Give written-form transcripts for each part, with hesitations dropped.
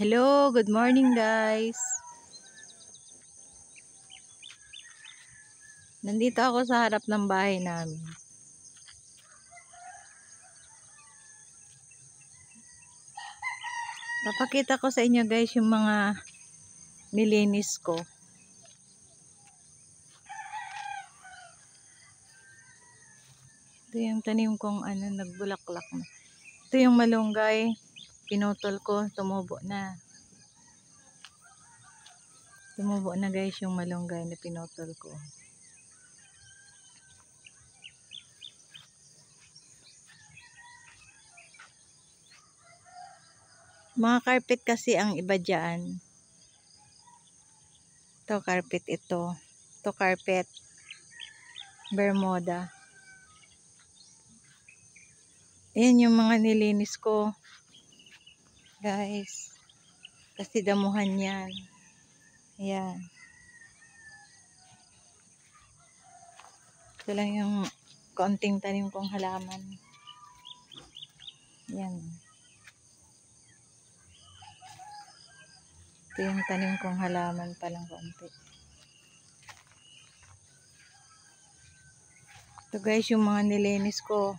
Hello, good morning guys. Nandito ako sa harap ng bahay namin. Papakita ko sa inyo guys yung mga nilinis ko. Ito yung tanim kong nagbulaklak na. Ito yung malunggay. Pinutol ko, tumubo na. Tumubo na guys yung malunggay na pinutol ko. Mga carpet kasi ang iba dyan. Ito carpet ito. Ito carpet. Bermuda. Ayan yung mga nilinis ko. Guys. Kasi damuhan yan. Ayan. Ito lang yung kaunting tanim kong halaman. Ayan. Ito yung tanim kong halaman palang kaunti. Ito guys yung mga nilinis ko.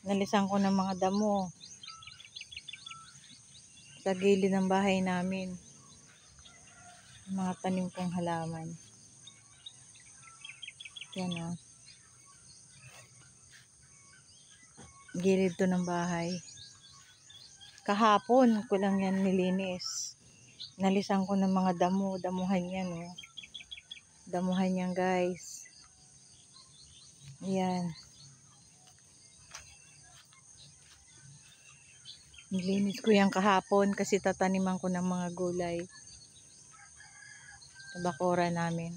Nalisan ko ng mga damo. Sa gilid ng bahay namin. Mga tanim kong halaman. Yan o. Gilid to ng bahay. Kahapon ko lang yan nilinis. Nalisan ko ng mga damo. Damuhan yan o. Damuhan yan guys. Ayan. Nilinis ko yan kahapon kasi tataniman ko ng mga gulay. Sa bakura namin.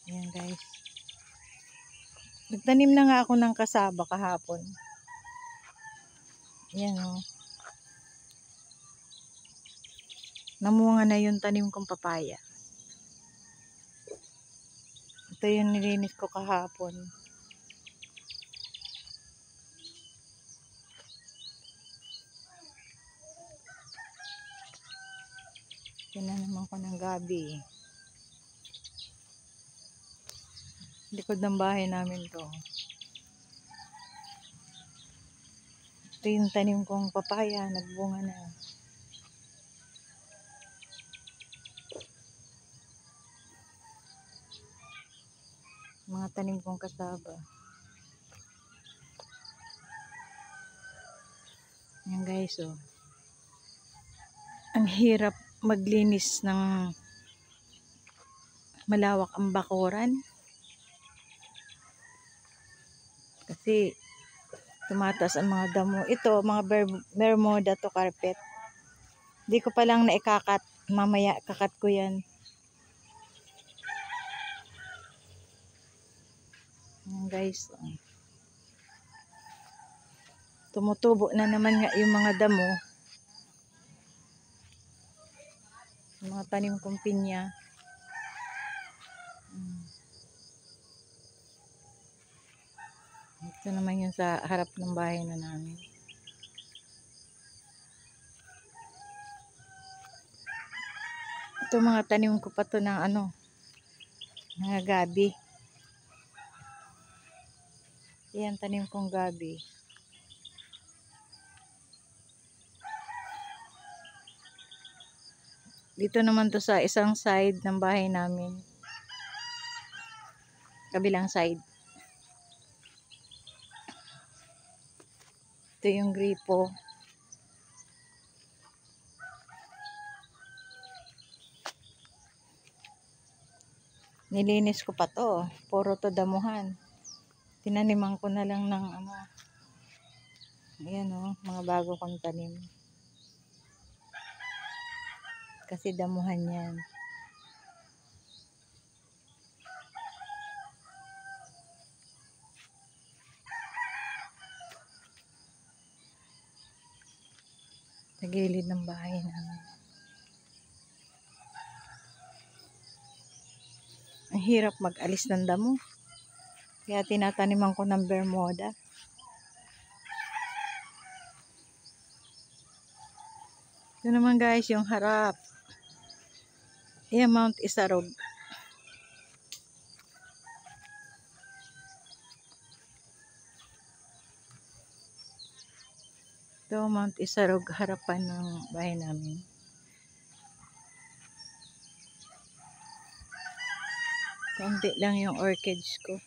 Ayan guys. Nagtanim na nga ako ng kasaba kahapon. Ayan o. Namunga na yung tanim kong papaya. Ito yung nilinis ko kahapon. Tinanaman ko ng gabi. Likod ng bahay namin to. Ito yung tanim kong papaya. Nagbunga na. Mga tanim kong kasaba. Yan guys oh. Ang hirap maglinis ng malawak ang bakuran. Kasi tumataas ang mga damo. Ito, mga Bermuda to carpet. Hindi ko pa lang naikakat. Mamaya kakat ko yan. Yan guys. Tumutubo na naman nga yung mga damo. Yung mga tanim kong pinya. Ito naman yung sa harap ng bahay na namin. Ito mga tanim ko pa to ng mga gabi. Yan tanim kong gabi. Dito naman to sa isang side ng bahay namin. Kabilang side. Ito yung gripo. Nilinis ko pa to. Puro to damuhan. Tinaniman ko na lang ng ayan o, mga bago kong tanim. Kasi damuhan yan. Sa gilid ng bahay namin. Ang hirap mag-alis ng damo. Kaya tinataniman ko ng Bermuda. Ito naman guys, yung harap. Ayan, Mount Isarog. Ito, Mount Isarog, harapan ng bahay namin. Konti lang yung orchids ko.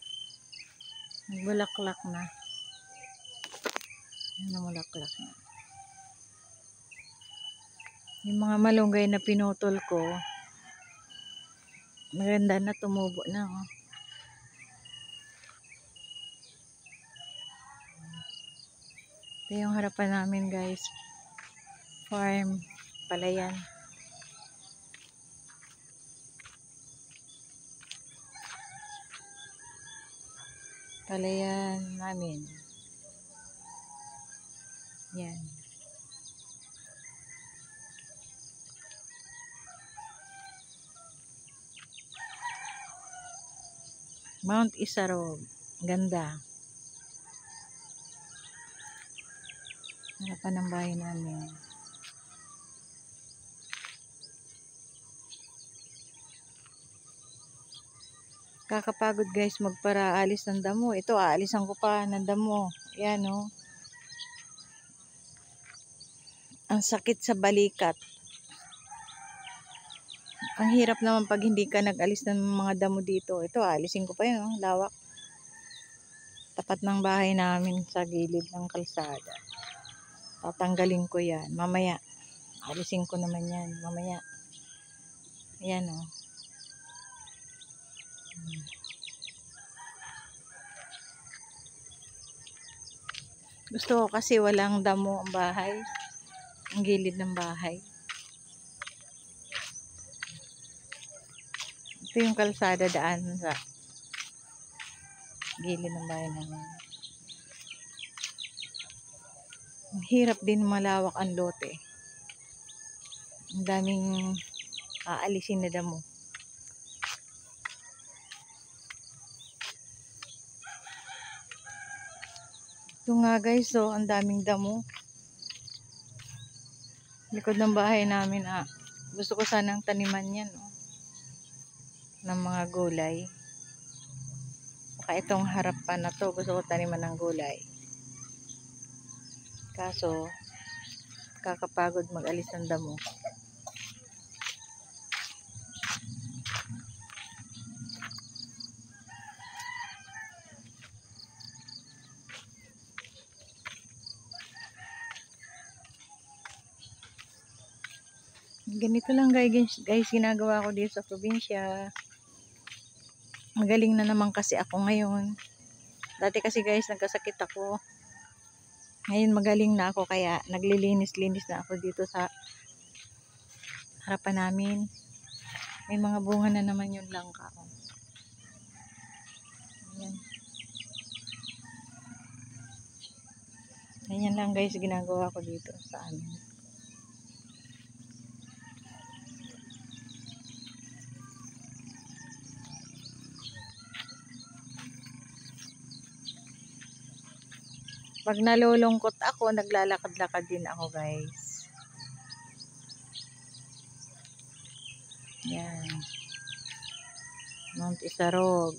Nagbulaklak na. Namulaklak na. Yung mga malunggay na pinutol ko, maganda na, tumubo na. Oh. Ito yung harapan namin guys. Farm, palayan. Palayan namin. Yan. Mount Isarog. Ganda. Harapan ng bahay namin. Kakapagod guys magpara alis ng damo. Ito aalisan ko pa ng damo. Yan oh. Ang sakit sa balikat. Ang hirap naman pag hindi ka nag-alis ng mga damo dito. Ito aalisin ko pa yun oh. Lawak. Tapat ng bahay namin sa gilid ng kalsada. Tatanggalin ko yan. Mamaya. Alisin ko naman yan. Mamaya. Ayan oh. Gusto ko kasi walang damo ang bahay. Ang gilid ng bahay. Ito yung kalsada daan sa gilid ng bahay namin. Ang hirap din malawak ang lote. Ang daming aalisin na damo. Ito nga guys, so ang daming damo. Likod ng bahay namin, gusto ko sanang taniman yan, oh, ng mga gulay. Saka itong harapan na to, gusto ko taniman ng gulay. Kaso, kakapagod mag-alis ng damo. Ganito lang guys, ginagawa ko dito sa probinsya. Magaling na naman kasi ako ngayon. Dati kasi guys, nagkasakit ako. Ngayon magaling na ako, kaya naglilinis-linis na ako dito sa harapan namin. May mga bunga na naman yung langka. Ayan. Ganyan lang guys, ginagawa ko dito sa amin. Pag nalulungkot ako, naglalakad-lakad din ako guys. Yan. Mount Isarog.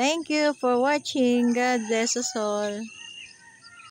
Thank you for watching. God bless us all.